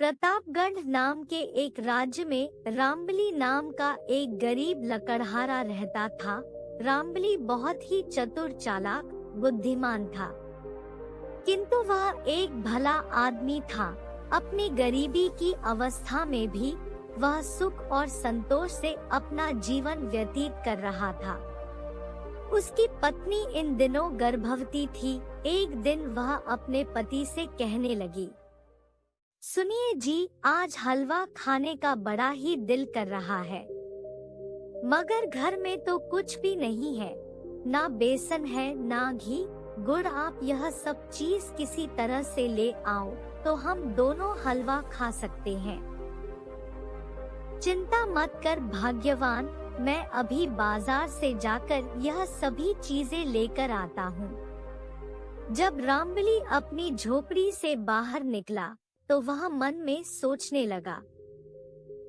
प्रतापगढ़ नाम के एक राज्य में रामबली नाम का एक गरीब लकड़हारा रहता था। रामबली बहुत ही चतुर, चालाक, बुद्धिमान था, किंतु वह एक भला आदमी था। अपनी गरीबी की अवस्था में भी वह सुख और संतोष से अपना जीवन व्यतीत कर रहा था। उसकी पत्नी इन दिनों गर्भवती थी। एक दिन वह अपने पति से कहने लगी, सुनिए जी, आज हलवा खाने का बड़ा ही दिल कर रहा है, मगर घर में तो कुछ भी नहीं है, ना बेसन है ना घी गुड़। आप यह सब चीज किसी तरह से ले आओ तो हम दोनों हलवा खा सकते हैं। चिंता मत कर भाग्यवान, मैं अभी बाजार से जाकर यह सभी चीजें लेकर आता हूँ। जब रामबली अपनी झोपड़ी से बाहर निकला तो वह मन में सोचने लगा,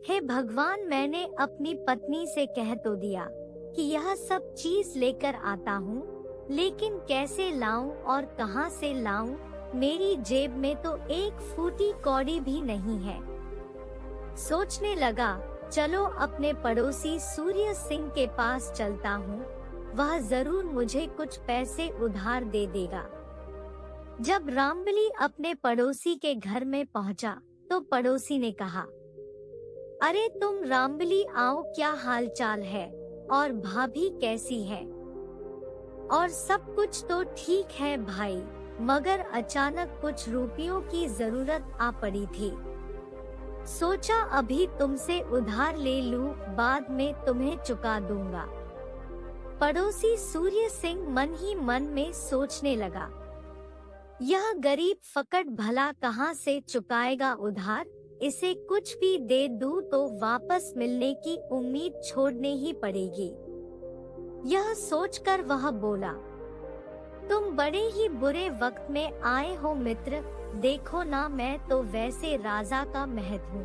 हे भगवान, मैंने अपनी पत्नी से कह तो दिया कि यह सब चीज लेकर आता हूँ, लेकिन कैसे लाऊं और कहां से लाऊं? मेरी जेब में तो एक फूटी कौड़ी भी नहीं है। सोचने लगा, चलो अपने पड़ोसी सूर्य सिंह के पास चलता हूँ, वह जरूर मुझे कुछ पैसे उधार दे देगा। जब रामबली अपने पड़ोसी के घर में पहुंचा तो पड़ोसी ने कहा, अरे तुम रामबली आओ, क्या हालचाल है और भाभी कैसी है? और सब कुछ तो ठीक है भाई, मगर अचानक कुछ रुपयों की जरूरत आ पड़ी थी। सोचा अभी तुमसे उधार ले लूं, बाद में तुम्हें चुका दूंगा। पड़ोसी सूर्य सिंह मन ही मन में सोचने लगा, यह गरीब फकट भला कहां से चुकाएगा उधार? इसे कुछ भी दे दूं तो वापस मिलने की उम्मीद छोड़नी ही पड़ेगी। यह सोचकर वह बोला, तुम बड़े ही बुरे वक्त में आए हो मित्र। देखो ना, मैं तो वैसे राजा का महत हूँ,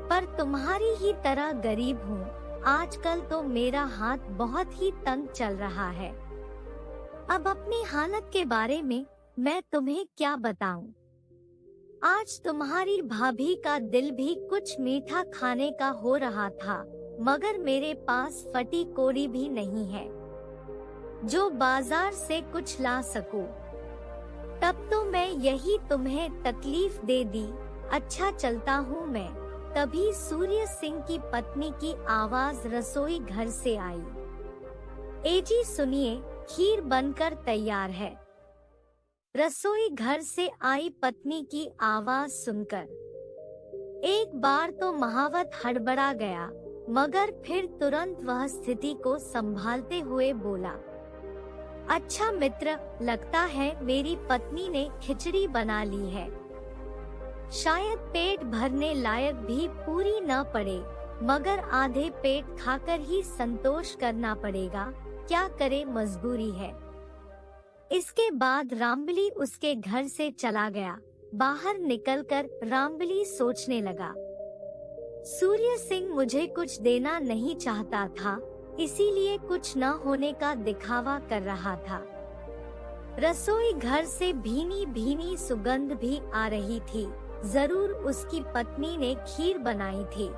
पर तुम्हारी ही तरह गरीब हूँ। आजकल तो मेरा हाथ बहुत ही तंग चल रहा है। अब अपनी हालत के बारे में मैं तुम्हें क्या बताऊं? आज तुम्हारी भाभी का दिल भी कुछ मीठा खाने का हो रहा था, मगर मेरे पास फटी कोड़ी भी नहीं है जो बाजार से कुछ ला सकूं। तब तो मैं यही तुम्हें तकलीफ दे दी। अच्छा, चलता हूँ मैं। तभी सूर्य सिंह की पत्नी की आवाज रसोई घर से आई, ए जी सुनिए, खीर बनकर तैयार है। रसोई घर से आई पत्नी की आवाज सुनकर एक बार तो महावत हड़बड़ा गया, मगर फिर तुरंत वह स्थिति को संभालते हुए बोला, अच्छा मित्र, लगता है मेरी पत्नी ने खिचड़ी बना ली है। शायद पेट भरने लायक भी पूरी न पड़े, मगर आधे पेट खाकर ही संतोष करना पड़ेगा, क्या करे, मजबूरी है। इसके बाद रामबली उसके घर से चला गया। बाहर निकलकर रामबली सोचने लगा, सूर्य सिंह मुझे कुछ देना नहीं चाहता था, इसीलिए कुछ न होने का दिखावा कर रहा था। रसोई घर से भीनी भीनी सुगंध भी आ रही थी, जरूर उसकी पत्नी ने खीर बनाई थी।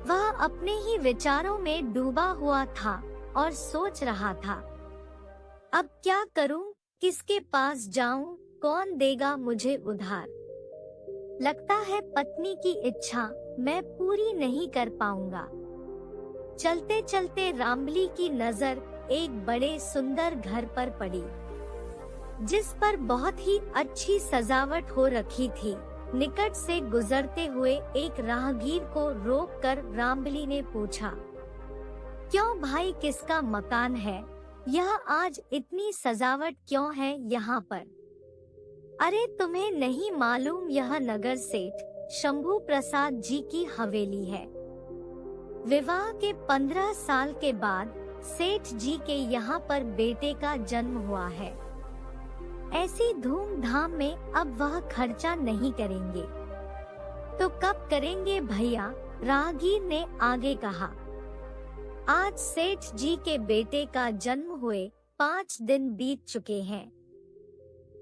वह अपने ही विचारों में डूबा हुआ था और सोच रहा था, अब क्या करूं, किसके पास जाऊं, कौन देगा मुझे उधार? लगता है पत्नी की इच्छा मैं पूरी नहीं कर पाऊंगा। चलते चलते रामबली की नजर एक बड़े सुंदर घर पर पड़ी, जिस पर बहुत ही अच्छी सजावट हो रखी थी। निकट से गुजरते हुए एक राहगीर को रोककर रामबली ने पूछा, क्यों भाई, किसका मकान है? यह आज इतनी सजावट क्यों है यहाँ पर? अरे तुम्हें नहीं मालूम, यह नगर सेठ शंभू प्रसाद जी की हवेली है। विवाह के 15 साल के बाद सेठ जी के यहाँ पर बेटे का जन्म हुआ है। ऐसी धूमधाम में अब वह खर्चा नहीं करेंगे तो कब करेंगे भैया? राहगीर ने आगे कहा, आज सेठ जी के बेटे का जन्म हुए 5 दिन बीत चुके हैं।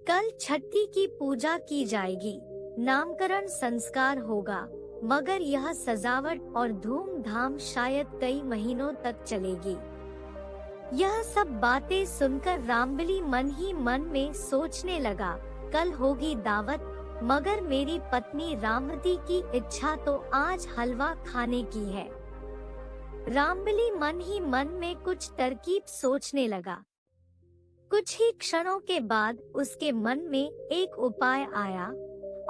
कल छठी की पूजा की जाएगी। नामकरण संस्कार होगा, मगर यह सजावट और धूमधाम शायद कई महीनों तक चलेगी। यह सब बातें सुनकर रामबली मन ही मन में सोचने लगा, कल होगी दावत, मगर मेरी पत्नी रामवती की इच्छा तो आज हलवा खाने की है। रामबली मन ही मन में कुछ तरकीब सोचने लगा। कुछ ही क्षणों के बाद उसके मन में एक उपाय आया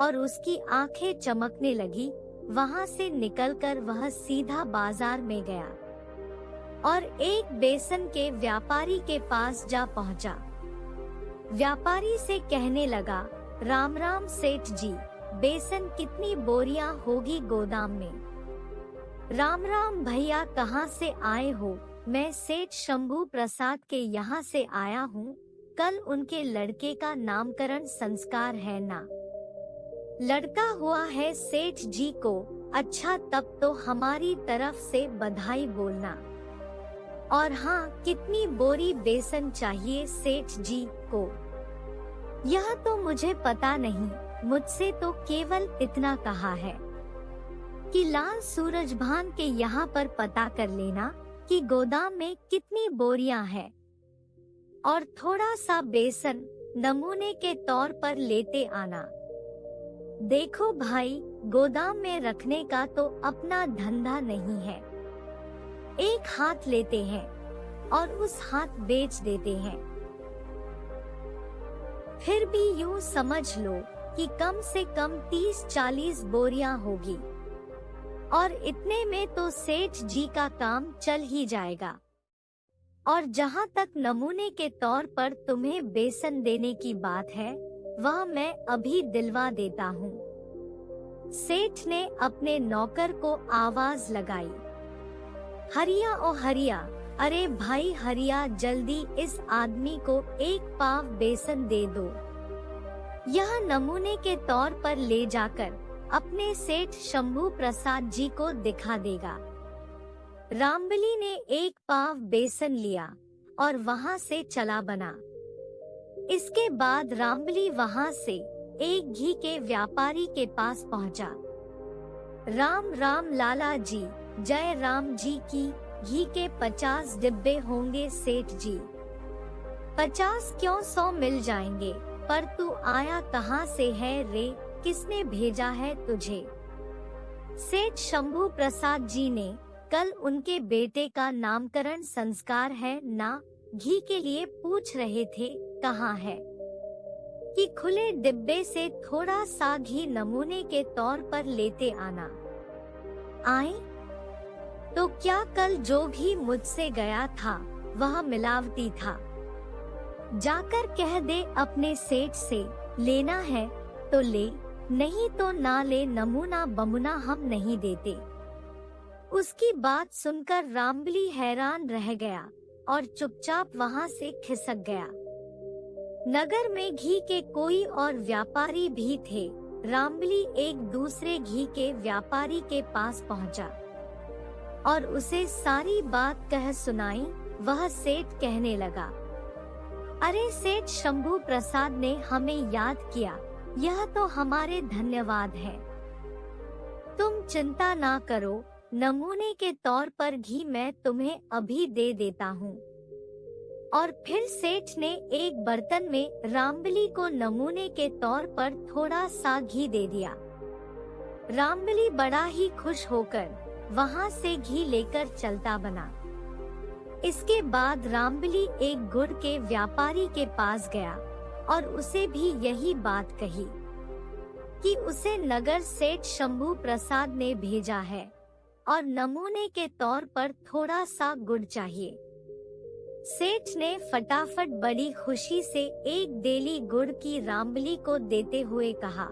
और उसकी आंखें चमकने लगी। वहां से निकलकर वह सीधा बाजार में गया और एक बेसन के व्यापारी के पास जा पहुंचा। व्यापारी से कहने लगा, राम राम सेठ जी, बेसन कितनी बोरियां होगी गोदाम में? राम राम भैया, कहाँ से आए हो? मैं सेठ शंभू प्रसाद के यहाँ से आया हूँ। कल उनके लड़के का नामकरण संस्कार है ना? लड़का हुआ है सेठ जी को? अच्छा, तब तो हमारी तरफ से बधाई बोलना। और हाँ, कितनी बोरी बेसन चाहिए सेठ जी को? यह तो मुझे पता नहीं, मुझसे तो केवल इतना कहा है कि लाल सूरजभान के यहाँ पर पता कर लेना कि गोदाम में कितनी बोरियां हैं और थोड़ा सा बेसन नमूने के तौर पर लेते आना। देखो भाई, गोदाम में रखने का तो अपना धंधा नहीं है। एक हाथ लेते हैं और उस हाथ बेच देते हैं। फिर भी यूं समझ लो कि कम से कम 30-40 बोरियां होगी और इतने में तो सेठ जी का काम चल ही जाएगा। और जहाँ तक नमूने के तौर पर तुम्हें बेसन देने की बात है, वह मैं अभी दिलवा देता हूँ। सेठ ने अपने नौकर को आवाज लगाई, हरिया ओ हरिया, अरे भाई हरिया, जल्दी इस आदमी को 1 पाव बेसन दे दो। यह नमूने के तौर पर ले जाकर अपने सेठ शंभू प्रसाद जी को दिखा देगा। रामबली ने 1 पाव बेसन लिया और वहां से चला बना। इसके बाद रामबली वहां से एक घी के व्यापारी के पास पहुंचा। राम राम लाला जी, जय राम जी की। घी के 50 डिब्बे होंगे सेठ जी? 50 क्यों, 100 मिल जाएंगे। पर तू आया कहाँ से है रे? किसने भेजा है तुझे? सेठ शंभू प्रसाद जी ने कल उनके बेटे का नामकरण संस्कार है ना, घी के लिए पूछ रहे थे, कहाँ है कि खुले डिब्बे से थोड़ा सा घी नमूने के तौर पर लेते आना। आए तो क्या कल जो घी मुझसे गया था वह मिलावटी था? जाकर कह दे अपने सेठ से, लेना है तो ले, नहीं तो ना ले, नमूना बमुना हम नहीं देते। उसकी बात सुनकर रामबली हैरान रह गया और चुपचाप वहां से खिसक गया। नगर में घी के कोई और व्यापारी भी थे। रामबली एक दूसरे घी के व्यापारी के पास पहुंचा और उसे सारी बात कह सुनाई। वह सेठ कहने लगा, अरे सेठ शंभू प्रसाद ने हमें याद किया, यह तो हमारे धन्यवाद है। तुम चिंता ना करो, नमूने के तौर पर घी मैं तुम्हें अभी दे देता हूँ। और फिर सेठ ने एक बर्तन में रामबली को नमूने के तौर पर थोड़ा सा घी दे दिया। रामबली बड़ा ही खुश होकर वहां से घी लेकर चलता बना। इसके बाद रामबली एक गुड़ के व्यापारी के पास गया और उसे भी यही बात कही कि उसे नगर सेठ शंभू प्रसाद ने भेजा है और नमूने के तौर पर थोड़ा सा गुड़ चाहिए। सेठ ने फटाफट बड़ी खुशी से एक डेली गुड़ की रामबली को देते हुए कहा,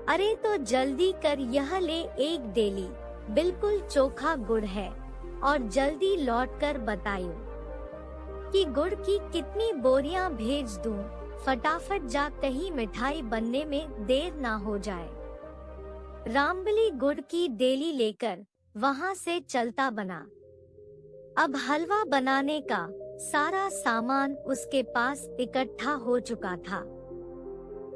अरे तो जल्दी कर, यह ले 1 डेली, बिल्कुल चोखा गुड़ है, और जल्दी लौटकर बताइयो कि गुड़ की कितनी बोरियां भेज दूं। फटाफट जा, कहीं मिठाई बनने में देर ना हो जाए। रामबली गुड़ की डेली लेकर वहां से चलता बना। अब हलवा बनाने का सारा सामान उसके पास इकट्ठा हो चुका था।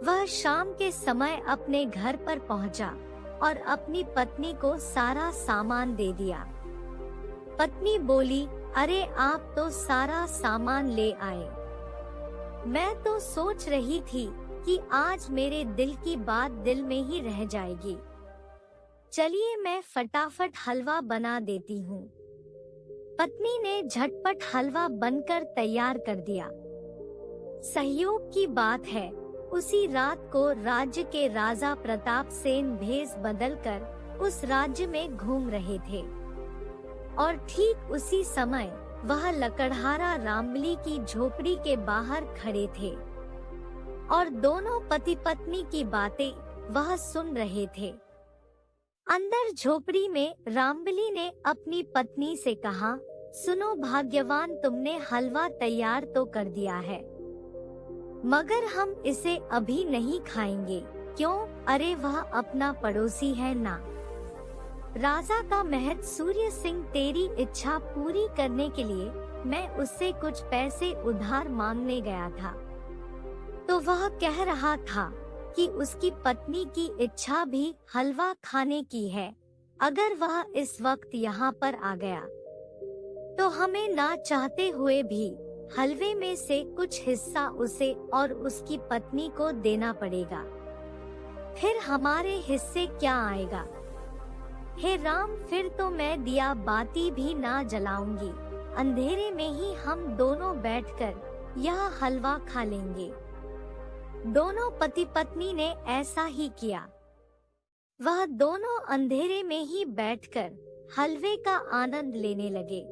वह शाम के समय अपने घर पर पहुंचा और अपनी पत्नी को सारा सामान दे दिया। पत्नी बोली, अरे आप तो सारा सामान ले आए। मैं तो सोच रही थी कि आज मेरे दिल की बात दिल में ही रह जाएगी। चलिए मैं फटाफट हलवा बना देती हूँ। पत्नी ने झटपट हलवा बनकर तैयार कर दिया। सहयोग की बात है, उसी रात को राज्य के राजा प्रताप सेन भेष बदलकर उस राज्य में घूम रहे थे और ठीक उसी समय वह लकड़हारा रामबली की झोपड़ी के बाहर खड़े थे और दोनों पति पत्नी की बातें वह सुन रहे थे। अंदर झोपड़ी में रामबली ने अपनी पत्नी से कहा, सुनो भाग्यवान, तुमने हलवा तैयार तो कर दिया है, मगर हम इसे अभी नहीं खाएंगे। क्यों? अरे वह अपना पड़ोसी है ना। राजा का महंत सूर्य सिंह तेरी इच्छा पूरी करने के लिए मैं उससे कुछ पैसे उधार मांगने गया था, तो वह कह रहा था कि उसकी पत्नी की इच्छा भी हलवा खाने की है। अगर वह इस वक्त यहाँ पर आ गया तो हमें ना चाहते हुए भी हलवे में से कुछ हिस्सा उसे और उसकी पत्नी को देना पड़ेगा, फिर हमारे हिस्से क्या आएगा? हे राम, फिर तो मैं दिया बाती भी ना जलाऊंगी, अंधेरे में ही हम दोनों बैठकर यह हलवा खा लेंगे। दोनों पति पत्नी ने ऐसा ही किया। वह दोनों अंधेरे में ही बैठकर हलवे का आनंद लेने लगे।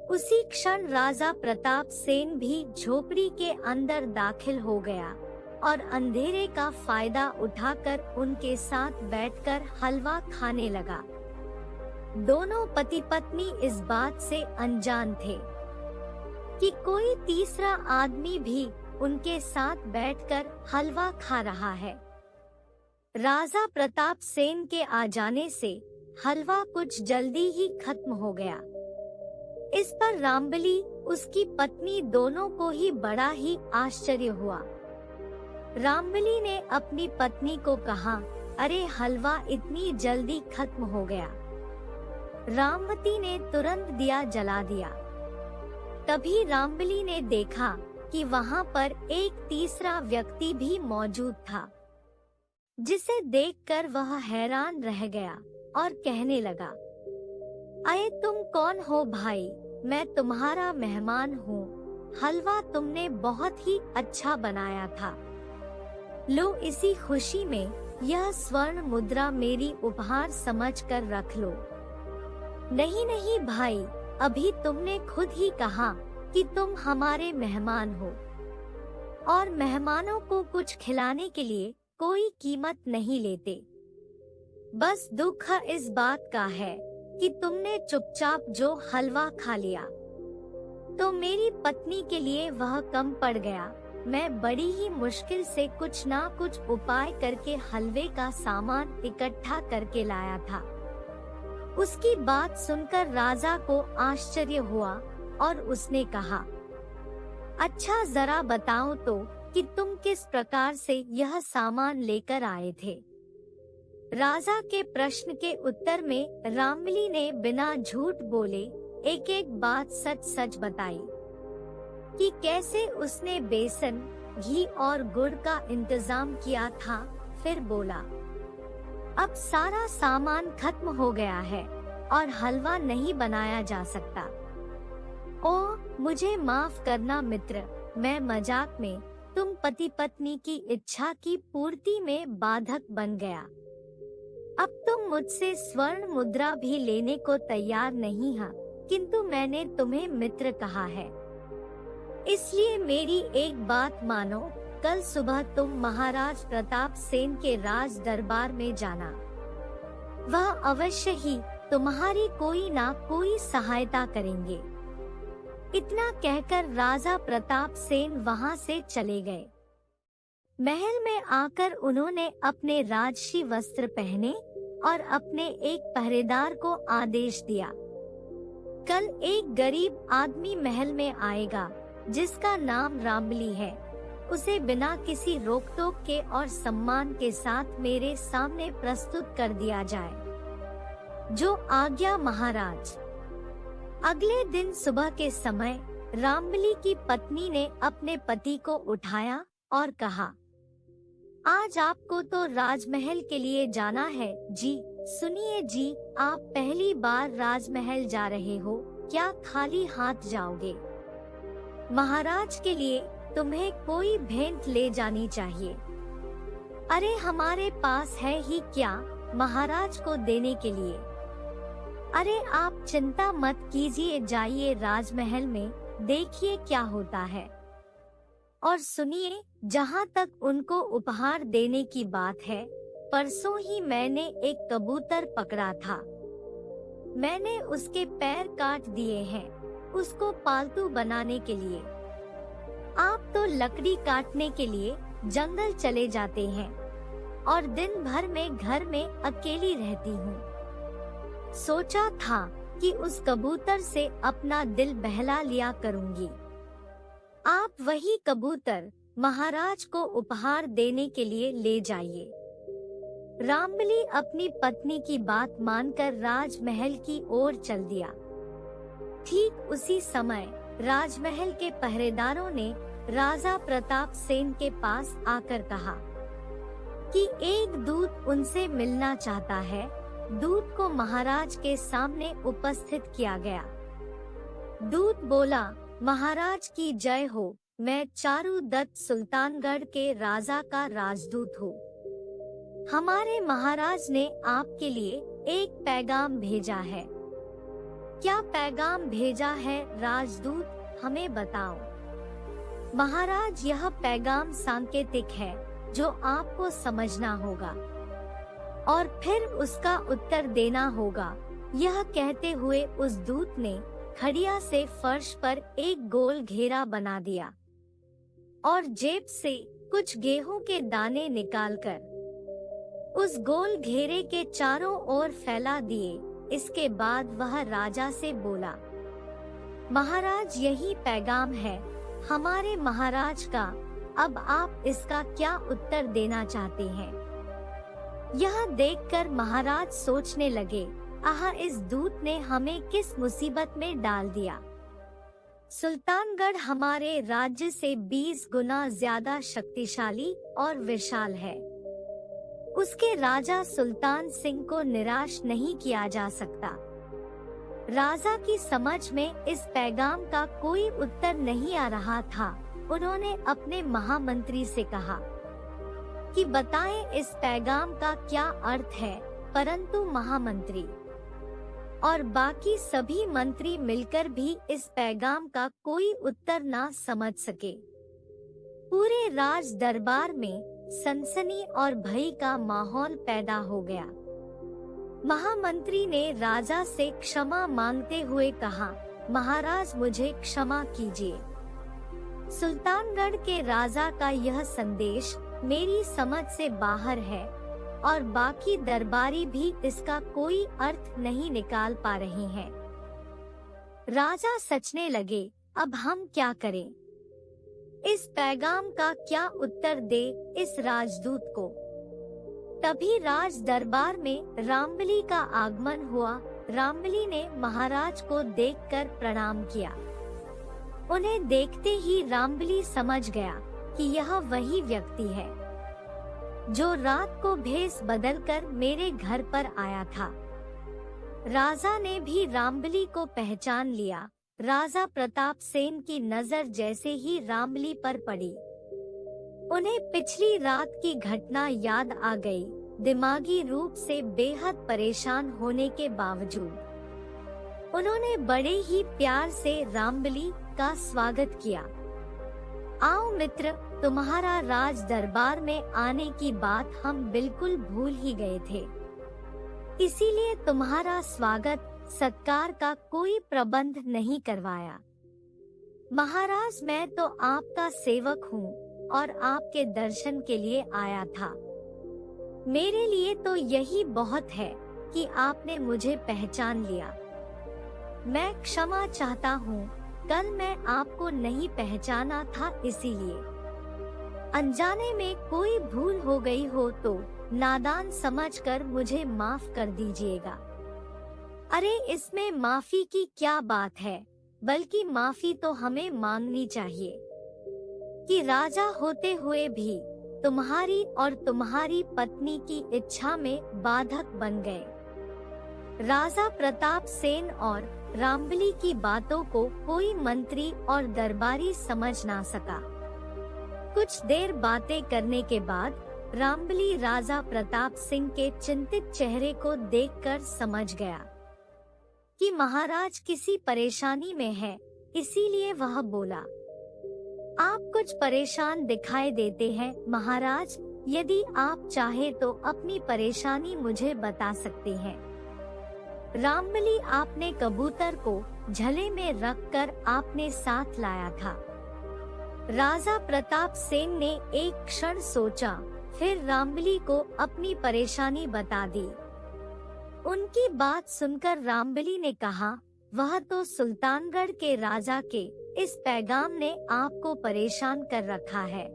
उसी क्षण राजा प्रताप सेन भी झोपड़ी के अंदर दाखिल हो गया और अंधेरे का फायदा उठाकर उनके साथ बैठकर हलवा खाने लगा। दोनों पति पत्नी इस बात से अनजान थे कि कोई तीसरा आदमी भी उनके साथ बैठकर हलवा खा रहा है। राजा प्रताप सेन के आ जाने से हलवा कुछ जल्दी ही खत्म हो गया। इस पर रामबली, उसकी पत्नी दोनों को ही बड़ा ही आश्चर्य हुआ। रामबली ने अपनी पत्नी को कहा, अरे हलवा इतनी जल्दी खत्म हो गया। रामवती ने तुरंत दिया जला दिया। तभी रामबली ने देखा कि वहाँ पर एक तीसरा व्यक्ति भी मौजूद था, जिसे देखकर वह हैरान रह गया और कहने लगा, अरे तुम कौन हो भाई? मैं तुम्हारा मेहमान हूँ। हलवा तुमने बहुत ही अच्छा बनाया था। लो, इसी खुशी में यह स्वर्ण मुद्रा मेरी उपहार समझकर रख लो। नहीं नहीं भाई, अभी तुमने खुद ही कहा कि तुम हमारे मेहमान हो और मेहमानों को कुछ खिलाने के लिए कोई कीमत नहीं लेते। बस दुख इस बात का है कि तुमने चुपचाप जो हलवा खा लिया तो मेरी पत्नी के लिए वह कम पड़ गया। मैं बड़ी ही मुश्किल से कुछ ना कुछ उपाय करके हलवे का सामान इकट्ठा करके लाया था। उसकी बात सुनकर राजा को आश्चर्य हुआ और उसने कहा, अच्छा जरा बताओ तो कि तुम किस प्रकार से यह सामान लेकर आए थे? राजा के प्रश्न के उत्तर में रामबली ने बिना झूठ बोले एक एक बात सच सच बताई कि कैसे उसने बेसन, घी और गुड़ का इंतजाम किया था। फिर बोला, अब सारा सामान खत्म हो गया है और हलवा नहीं बनाया जा सकता। ओ, मुझे माफ करना मित्र, मैं मजाक में तुम पति पत्नी की इच्छा की पूर्ति में बाधक बन गया। अब तुम मुझसे स्वर्ण मुद्रा भी लेने को तैयार नहीं है, किंतु मैंने तुम्हें मित्र कहा है, इसलिए मेरी एक बात मानो। कल सुबह तुम महाराज प्रताप सेन के राज दरबार में जाना। वह अवश्य ही तुम्हारी कोई ना कोई सहायता करेंगे। इतना कहकर राजा प्रताप सेन वहां से चले गए। महल में आकर उन्होंने अपने राजसी वस्त्र पहने और अपने एक पहरेदार को आदेश दिया, कल एक गरीब आदमी महल में आएगा जिसका नाम रामबली है। उसे बिना किसी रोक टोक के और सम्मान के साथ मेरे सामने प्रस्तुत कर दिया जाए। जो आज्ञा महाराज। अगले दिन सुबह के समय रामबली की पत्नी ने अपने पति को उठाया और कहा, आज आपको तो राजमहल के लिए जाना है। जी सुनिए जी, आप पहली बार राजमहल जा रहे हो, क्या खाली हाथ जाओगे? महाराज के लिए तुम्हें कोई भेंट ले जानी चाहिए। अरे हमारे पास है ही क्या महाराज को देने के लिए। अरे आप चिंता मत कीजिए, जाइए राजमहल में, देखिए क्या होता है। और सुनिए, जहाँ तक उनको उपहार देने की बात है, परसों ही मैंने एक कबूतर पकड़ा था। मैंने उसके पैर काट दिए हैं, उसको पालतू बनाने के लिए। आप तो लकड़ी काटने के लिए जंगल चले जाते हैं और दिन भर में घर में अकेली रहती हूँ। सोचा था कि उस कबूतर से अपना दिल बहला लिया करूँगी। आप वही कबूतर महाराज को उपहार देने के लिए ले जाइए। रामबली अपनी पत्नी की बात मानकर राजमहल की ओर चल दिया। ठीक उसी समय राजमहल के पहरेदारों ने राजा प्रताप सेन के पास आकर कहा कि एक दूत उनसे मिलना चाहता है। दूत को महाराज के सामने उपस्थित किया गया। दूत बोला, महाराज की जय हो, मैं चारुदत्त सुल्तानगढ़ के राजा का राजदूत हूँ। हमारे महाराज ने आपके लिए एक पैगाम भेजा है। क्या पैगाम भेजा है राजदूत, हमें बताओ। महाराज, यह पैगाम सांकेतिक है जो आपको समझना होगा और फिर उसका उत्तर देना होगा। यह कहते हुए उस दूत ने खड़िया से फर्श पर एक गोल घेरा बना दिया और जेब से कुछ गेहूं के दाने निकालकर उस गोल घेरे के चारों ओर फैला दिए। इसके बाद वह राजा से बोला, महाराज, यही पैगाम है हमारे महाराज का। अब आप इसका क्या उत्तर देना चाहते हैं? यह देखकर महाराज सोचने लगे, आह, इस दूत ने हमें किस मुसीबत में डाल दिया। सुल्तानगढ़ हमारे राज्य से 20 गुना ज्यादा शक्तिशाली और विशाल है। उसके राजा सुल्तान सिंह को निराश नहीं किया जा सकता। राजा की समझ में इस पैगाम का कोई उत्तर नहीं आ रहा था। उन्होंने अपने महामंत्री से कहा कि बताएं इस पैगाम का क्या अर्थ है, परंतु महामंत्री और बाकी सभी मंत्री मिलकर भी इस पैगाम का कोई उत्तर ना समझ सके। पूरे राज दरबार में सनसनी और भय का माहौल पैदा हो गया। महामंत्री ने राजा से क्षमा मांगते हुए कहा, महाराज, मुझे क्षमा कीजिए। सुल्तानगढ़ के राजा का यह संदेश मेरी समझ से बाहर है और बाकी दरबारी भी इसका कोई अर्थ नहीं निकाल पा रहे हैं। राजा सोचने लगे, अब हम क्या करें? इस पैगाम का क्या उत्तर दे इस राजदूत को? तभी राज दरबार में रामबली का आगमन हुआ। रामबली ने महाराज को देखकर प्रणाम किया। उन्हें देखते ही रामबली समझ गया कि यह वही व्यक्ति है जो रात को भेष बदलकर मेरे घर पर आया था। राजा ने भी रामबली को पहचान लिया। राजा प्रताप सेन की नजर जैसे ही रामबली पर पड़ी, उन्हें पिछली रात की घटना याद आ गई। दिमागी रूप से बेहद परेशान होने के बावजूद उन्होंने बड़े ही प्यार से रामबली का स्वागत किया। आओ मित्र, तुम्हारा राज दरबार में आने की बात हम बिल्कुल भूल ही गए थे, इसीलिए तुम्हारा स्वागत सत्कार का कोई प्रबंध नहीं करवाया। महाराज, मैं तो आपका सेवक हूँ और आपके दर्शन के लिए आया था। मेरे लिए तो यही बहुत है कि आपने मुझे पहचान लिया। मैं क्षमा चाहता हूँ, कल मैं आपको नहीं पहचाना था, इसीलिए। अनजाने में कोई भूल हो गई हो तो नादान समझकर मुझे माफ कर दीजिएगा। अरे इसमें माफी की क्या बात है, बल्कि माफी तो हमें मांगनी चाहिए कि राजा होते हुए भी तुम्हारी और तुम्हारी पत्नी की इच्छा में बाधक बन गए। राजा प्रताप सेन और रामबली की बातों को कोई मंत्री और दरबारी समझ ना सका। कुछ देर बातें करने के बाद रामबली राजा प्रताप सिंह के चिंतित चेहरे को देखकर समझ गया कि महाराज किसी परेशानी में है, इसीलिए वह बोला, आप कुछ परेशान दिखाई देते हैं महाराज, यदि आप चाहे तो अपनी परेशानी मुझे बता सकते हैं। रामबली आपने कबूतर को झले में रखकर आपने साथ लाया था। राजा प्रताप सेन ने एक क्षण सोचा, फिर रामबली को अपनी परेशानी बता दी। उनकी बात सुनकर रामबली ने कहा, वह तो सुल्तानगढ़ के राजा के इस पैगाम ने आपको परेशान कर रखा है।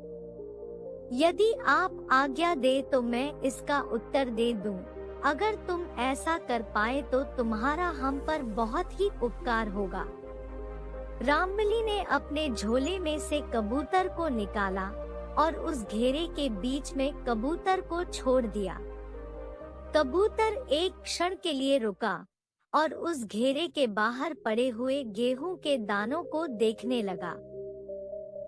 यदि आप आज्ञा दे तो मैं इसका उत्तर दे दूं। अगर तुम ऐसा कर पाए तो तुम्हारा हम पर बहुत ही उपकार होगा। रामबली ने अपने झोले में से कबूतर को निकाला और उस घेरे के बीच में कबूतर को छोड़ दिया। कबूतर एक क्षण के लिए रुका और उस घेरे के बाहर पड़े हुए गेहूं के दानों को देखने लगा।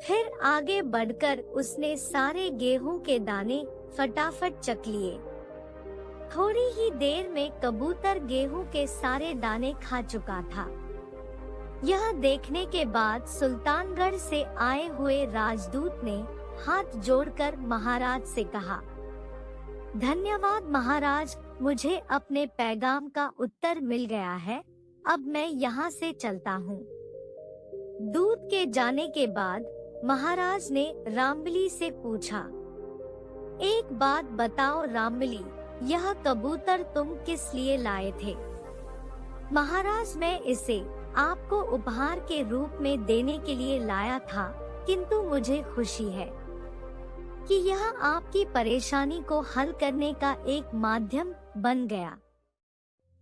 फिर आगे बढ़कर उसने सारे गेहूं के दाने फटाफट चख लिए। थोड़ी ही देर में कबूतर गेहूं के सारे दाने खा चुका था। यह देखने के बाद सुल्तानगढ़ से आए हुए राजदूत ने हाथ जोड़कर महाराज से कहा, धन्यवाद महाराज, मुझे अपने पैगाम का उत्तर मिल गया है। अब मैं यहाँ से चलता हूँ। दूत के जाने के बाद महाराज ने रामबली से पूछा, एक बात बताओ रामबली, यह कबूतर तुम किस लिए लाए थे? महाराज, मैं इसे आपको उपहार के रूप में देने के लिए लाया था, किंतु मुझे खुशी है कि यह आपकी परेशानी को हल करने का एक माध्यम बन गया।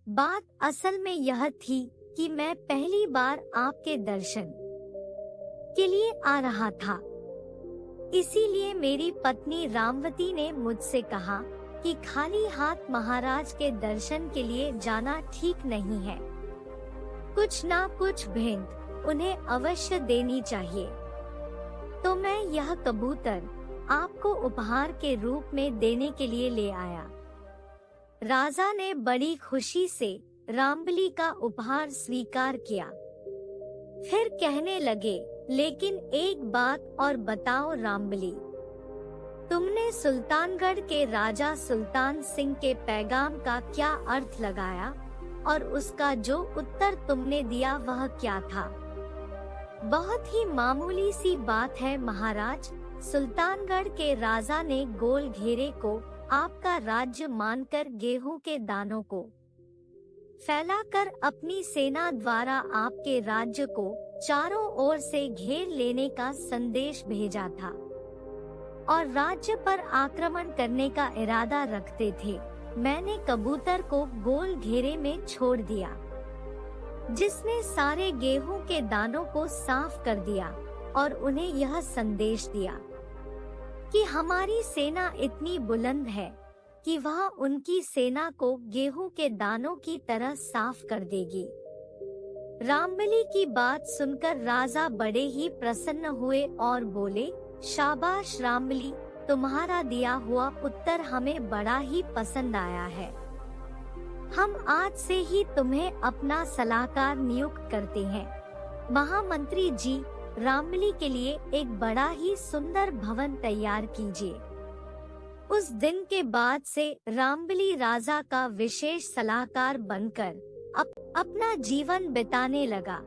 बात असल में यह थी कि मैं पहली बार आपके दर्शन के लिए आ रहा था। इसीलिए मेरी पत्नी रामवती ने मुझसे कहा कि खाली हाथ महाराज के दर्शन के लिए जाना ठीक नहीं है। कुछ ना कुछ भेंट उन्हें अवश्य देनी चाहिए। तो मैं यह कबूतर आपको उपहार के रूप में देने के लिए ले आया। राजा ने बड़ी खुशी से रामबली का उपहार स्वीकार किया। फिर कहने लगे, लेकिन एक बात और बताओ रामबली, तुमने सुल्तानगढ़ के राजा सुल्तान सिंह के पैगाम का क्या अर्थ लगाया और उसका जो उत्तर तुमने दिया वह क्या था? बहुत ही मामूली सी बात है महाराज। सुल्तानगढ़ के राजा ने गोल घेरे को आपका राज्य मानकर गेहूं के दानों को फैलाकर अपनी सेना द्वारा आपके राज्य को चारों ओर से घेर लेने का संदेश भेजा था और राज्य पर आक्रमण करने का इरादा रखते थे। मैंने कबूतर को गोल घेरे में छोड़ दिया, जिसने सारे गेहूं के दानों को साफ कर दिया और उन्हें यह संदेश दिया कि हमारी सेना इतनी बुलंद है कि वह उनकी सेना को गेहूं के दानों की तरह साफ कर देगी। रामबली की बात सुनकर राजा बड़े ही प्रसन्न हुए और बोले, शाबाश रामबली, तुम्हारा दिया हुआ उत्तर हमें बड़ा ही पसंद आया है। हम आज से ही तुम्हें अपना सलाहकार नियुक्त करते हैं। महामंत्री जी, रामबली के लिए एक बड़ा ही सुंदर भवन तैयार कीजिए। उस दिन के बाद से रामबली राजा का विशेष सलाहकार बनकर अपना जीवन बिताने लगा।